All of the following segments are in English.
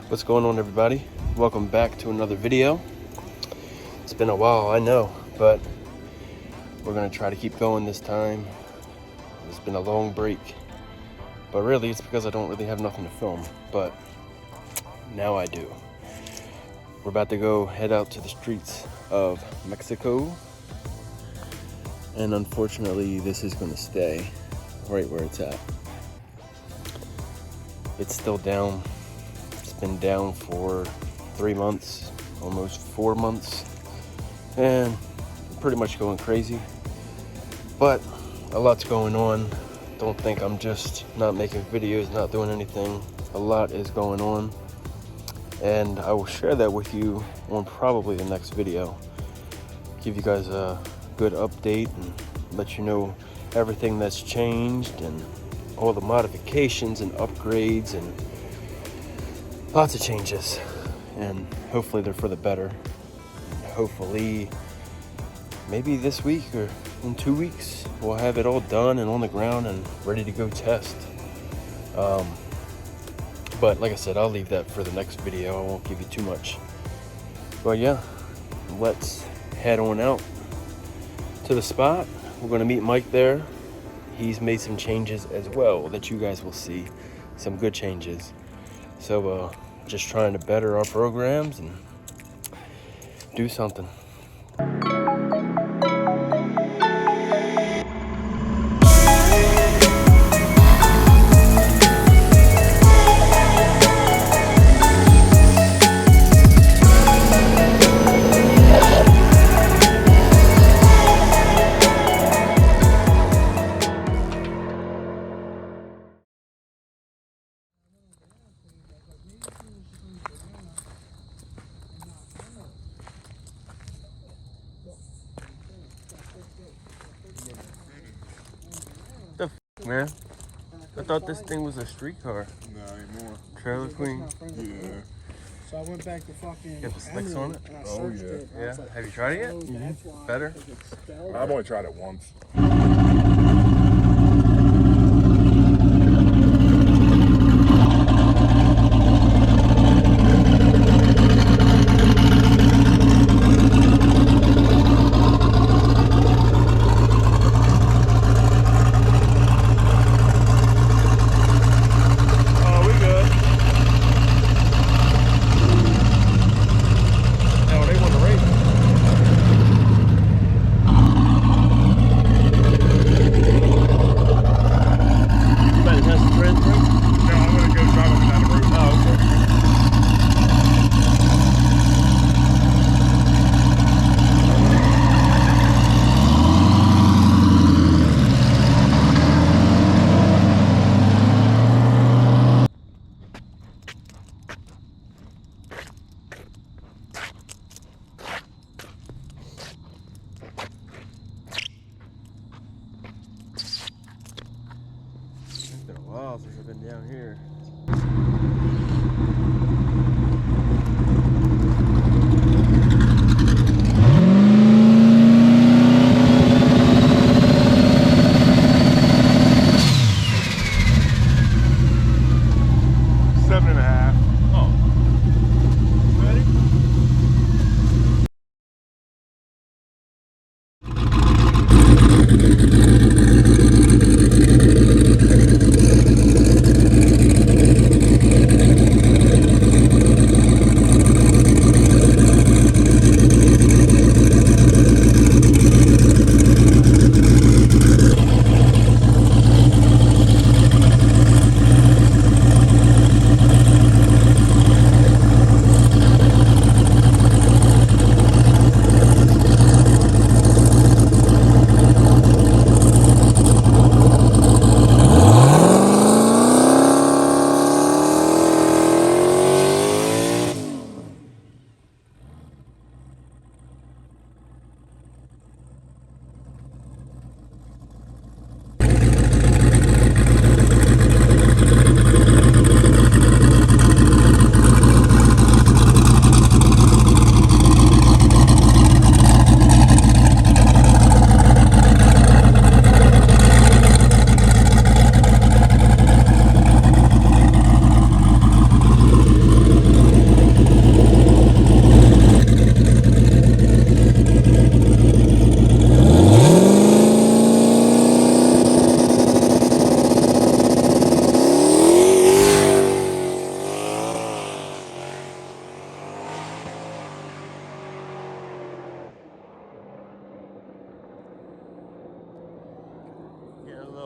What's going on, everybody? Welcome back to another video. It's been a while, I know, but we're gonna try to keep going this time. It's been a long break, but really it's because I don't really have nothing to film, but now I do. We're about to go head out to the streets of Mexico, and unfortunately this is gonna stay right where it's at. It's still down. It's been down for 3 months, almost 4 months, and pretty much going crazy. But a lot's going on. Don't think I'm just not making videos, not doing anything. A lot is going on, and I will share that with you on probably the next video. Give you guys a good update and let you know everything that's changed and all the modifications and upgrades and lots of changes, and hopefully they're for the better. And hopefully maybe this week or in 2 weeks we'll have it all done and on the ground and ready to go test. But like I said, I'll leave that for the next video. I won't give you too much. But yeah, let's head on out to the spot. We're gonna meet Mike there. He's made some changes as well that you guys will see, some good changes. So just trying to better our programs and do something. Man, I thought this thing was a streetcar. No, anymore. Trailer Queen. Yeah. So I went back to fucking. Got the slicks on it? Oh, yeah. Yeah. Have you tried it yet? Mm-hmm. Better? I've only tried it once. It's been a while since I've been down here.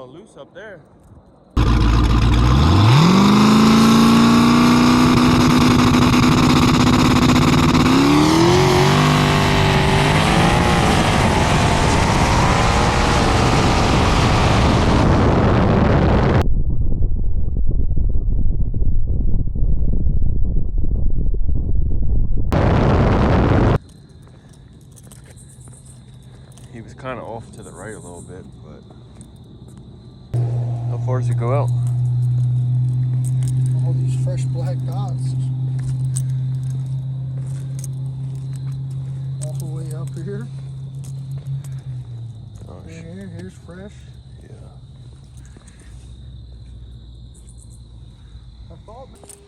all loose up there. He was kind of off to the right a little bit, but how far does it go out? All these fresh black dots. All the way up here. Oh, Here's fresh. yeah.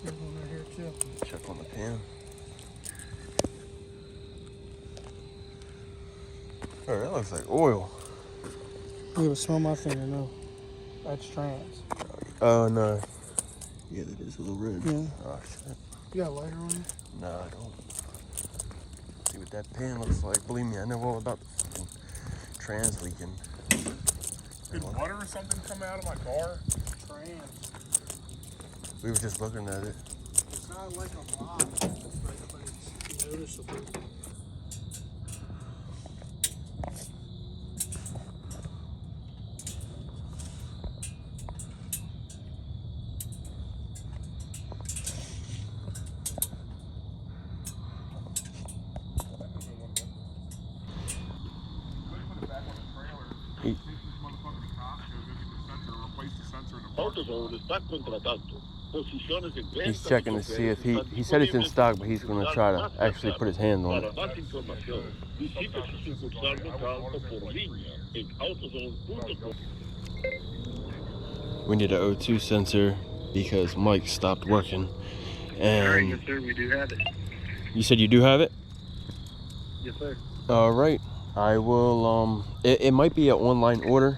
There's one right here too. Check on the pan. Oh, that looks like oil. You gotta smell my finger, no. That's trans. Oh, no. Yeah, that is a little red. Yeah. Oh, shit. You got a lighter on you? No, I don't. See what that pan looks like. Believe me, I know all about the fucking trans leaking. Did water or something come out of my car? Trans. We were just looking at it. It's not like a lot, but it's noticeable. AutoZone está contratando posiciones en venta. He's checking to see if he said it's in stock, but he's going to try to actually put his hand on it. Para más información, visite su sucursal local o por línea en AutoZone.com. We need an O2 sensor because Mike stopped working. And Yes, sir, we do have it. you said you do have it? Yes, sir. All right. I will, it might be an online order,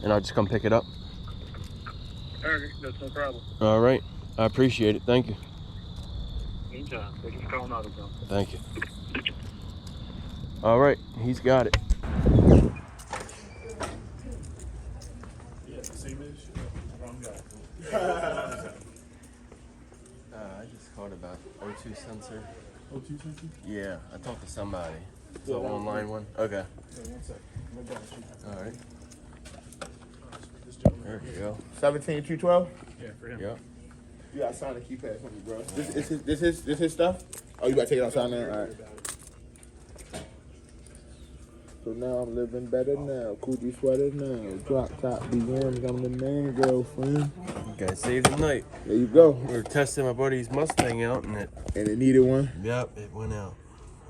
and I'll just come pick it up. All right, that's no problem. All right. I appreciate it. Thank you. Anytime. Thank you for calling AutoZone. Thank you. All right. He's got it. Yeah, same issue. Wrong guy. I just called about O2 sensor. O2 sensor? Yeah, I talked to somebody. It's an online one. Okay. Yeah, 1 second. All right. This gentleman. There you go. 17212. Yeah, for him. Yep. You gotta sign the keypad for me, bro. This his stuff? Oh, you gotta take it outside now? Alright. So now I'm living better now. Coochie sweater now. Drop top BMs. I'm the man, girlfriend. You guys saved the night. There you go. We were testing my buddy's Mustang out, and And it needed one. yep, it went out.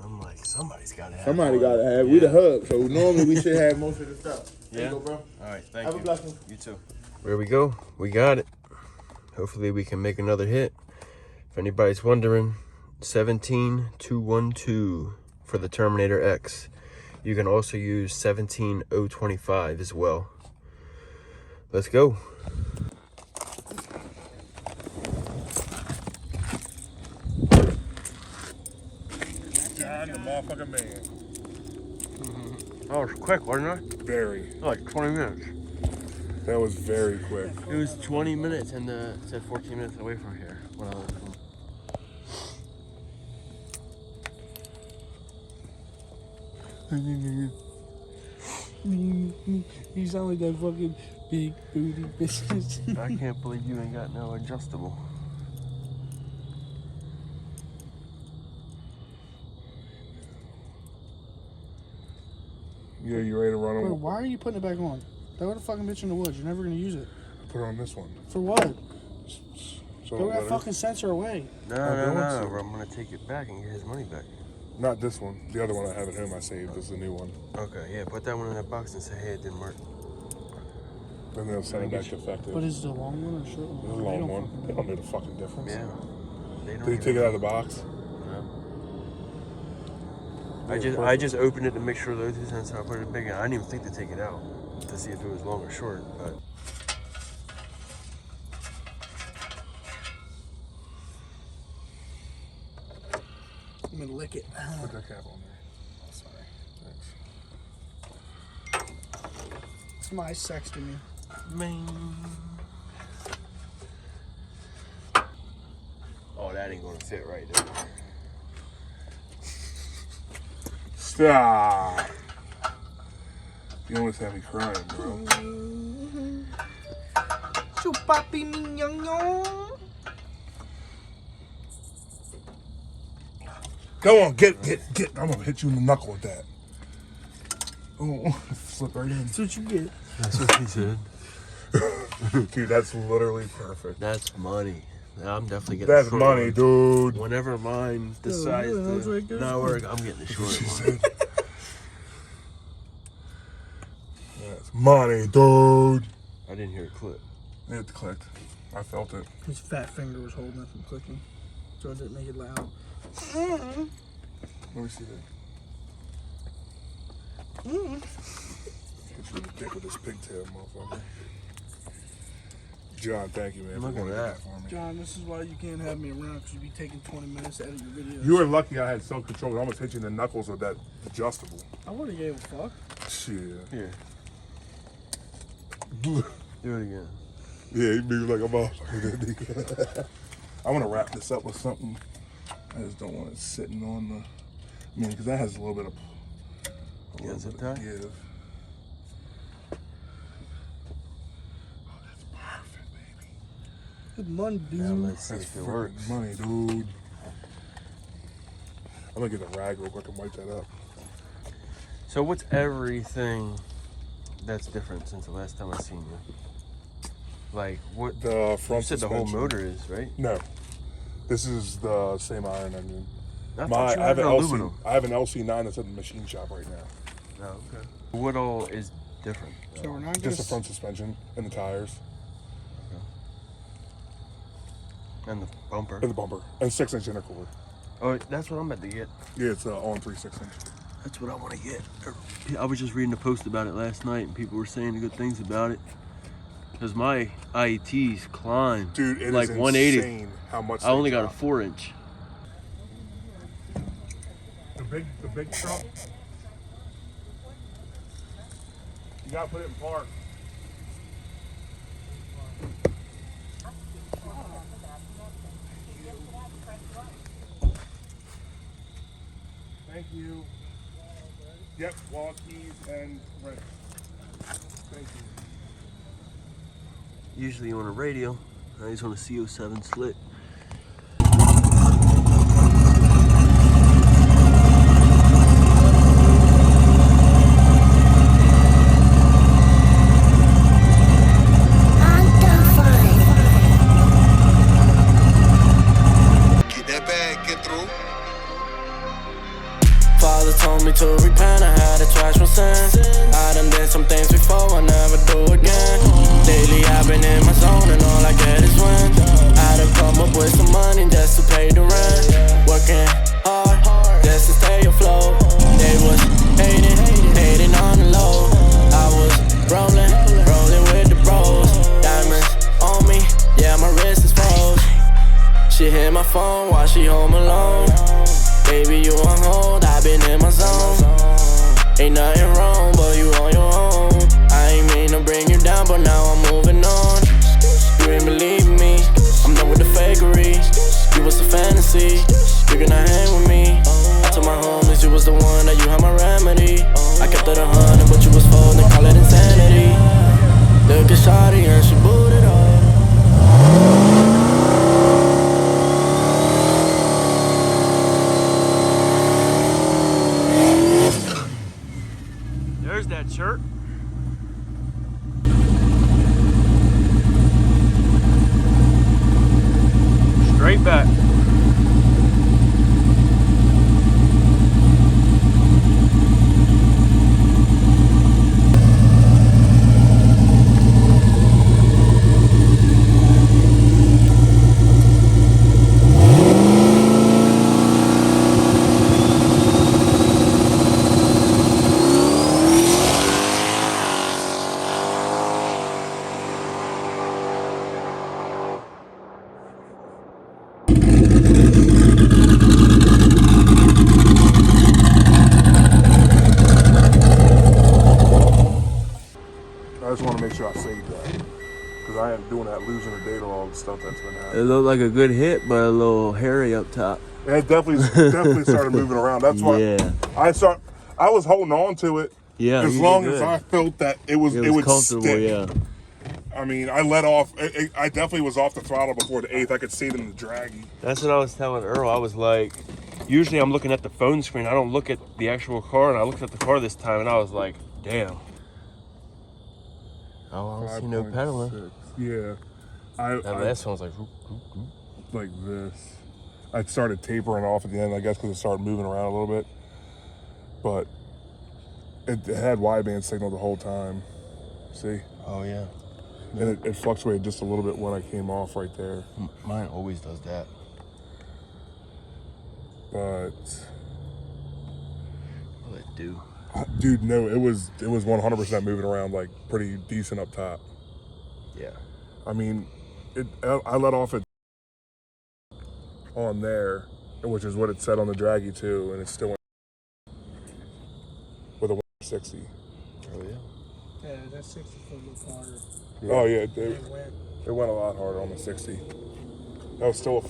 I'm like, somebody's got to have Somebody one. gotta have. We the hub, so normally we should have most of the stuff. There Yeah? you go, bro. All right, thank Have you. a blessing. You too. There we go. We got it. Hopefully we can make another hit. If anybody's wondering, 17212 for the Terminator X. You can also use 17025 as well. Let's go. John, the motherfucking man. Oh, it was quick, wasn't it? Very. Like 20 minutes. That was very quick. It was 20 minutes, and it said 14 minutes away from here when I was home. You sound like that fucking big booty bitch. I can't believe you ain't got no adjustable. Yeah, you ready to run Bro, on? why are you putting it back on? Throw the fucking bitch in the woods. You're never gonna use it. Put it on this one. For what? So Throw that better. fucking sensor away. No, I'm no, going no. to. Bro, I'm gonna take it back and get his money back. Not this one. The other one I have at home I saved. This is the new one. Okay, yeah, put that one in that box and say, hey, it didn't work. Then they'll send it back defective. But is it a long one or a short one? It's a long one. They don't know the fucking difference. Yeah. They don't Did you even take it know. out of the box? No. I just opened it to make sure those two cents. I put it big. I didn't even think to take it out to see if it was long or short, but. I'm gonna lick it. Put that cap on there. Oh, sorry. Thanks. It's my sex to me. Man. Oh, that ain't gonna fit right there. Stop. You almost had me crying, bro. So papi mignonne. Go on, get. I'm gonna hit you in the knuckle with that. Oh, slip right in. That's what you get. That's what he said. Dude, that's literally perfect. That's money. I'm definitely getting That's the short money, one. dude. Whenever mine decides to not work, I'm getting the short She one. said. That's money, dude. I didn't hear it click. It clicked. I felt it. His fat finger was holding it from clicking, so it didn't make it loud. Let me see that. Hit you in the dick with this pigtail, motherfucker. John, thank you, man. Look for at doing that. for me. John, this is why you can't have me around, because you be taking 20 minutes to edit your videos. You were lucky I had self-control. I almost hit you in the knuckles with that adjustable. I wouldn't give a fuck. Shit. Here. Do it again. Yeah, you be like a motherfucker. I want to wrap this up with something. I just don't want it sitting on the. I mean, because that has a little bit of. Zip tie? Give. Oh, that's perfect, baby. Good money, dude. Now let's see That's if it freaking works. money, dude. I'm gonna get a rag real quick and wipe that up. So what's everything that's different since the last time I seen you? Like what? The front You said the whole suspension. motor is, right? No, this is the same iron engine. I thought you I have had an an LC. aluminum. I have an LC9 that's at the machine shop right now. Oh, okay. What all is different? So we're not Just the gonna front suspension and the tires And the bumper. and the bumper and 6-inch intercooler. Oh, that's what I'm about to get. Yeah, it's on 3 6-inch. That's what I want to get. I was just reading a post about it last night, and people were saying good things about it. Because my IETs climbed Dude, it like is 180. insane how much. I only they got a drop. 4-inch. The big truck. You gotta put it in park. Thank you. Yep, wallet keys and rent. Thank you. Usually on a radio. Now he's on a CO7 slit. Get that bag, get through. Father told me to repent, I had to trash my sins. I done did some things before, I never do again. Lately I've been in my zone and all I get is wins. I done come up with some money just to pay the rent. Working hard, just to stay afloat. They was hating on the low. I was rolling with the bros. Diamonds on me, yeah my wrist is froze. She hit my phone while she home alone. Baby, you on hold, I been in my zone. Ain't nothing wrong, but you on your own. I ain't mean to bring you down, but now I'm moving on. You ain't believe me, I'm done with the fakery. You was a fantasy, you cannot hang with me. I told my homies you was the one, that you had my remedy. I kept it 100, but you was folding, call it insanity. Look at shawty and she booted up. There's that shirt. Straight back. stuff that's been It happening. looked like a good hit, but a little hairy up top. It definitely started moving around. That's why Yeah. I was holding on to it Yeah, as you long did as good. I felt that it would comfortable, stick. yeah. I mean, I let off. I definitely was off the throttle before the 8th. I could see it in the draggy. That's what I was telling Earl. I was like, usually I'm looking at the phone screen. I don't look at the actual car, and I looked at the car this time, and I was like, damn. Oh, I don't see no pedaling. 5.6. Yeah. That last one was like, like this. I started tapering off at the end, I guess, because it started moving around a little bit. But it had wideband signal the whole time. See? oh yeah. And it fluctuated just a little bit when I came off right there. Mine always does that. But What'll it do? dude, no, it was 100% moving around like pretty decent up top. Yeah. I mean, I let off it on there, which is what it said on the draggy too, and it still went with a 160. Oh yeah. Yeah, that 60 foot look harder. Oh yeah, It went. it went a lot harder on the 60. That was still a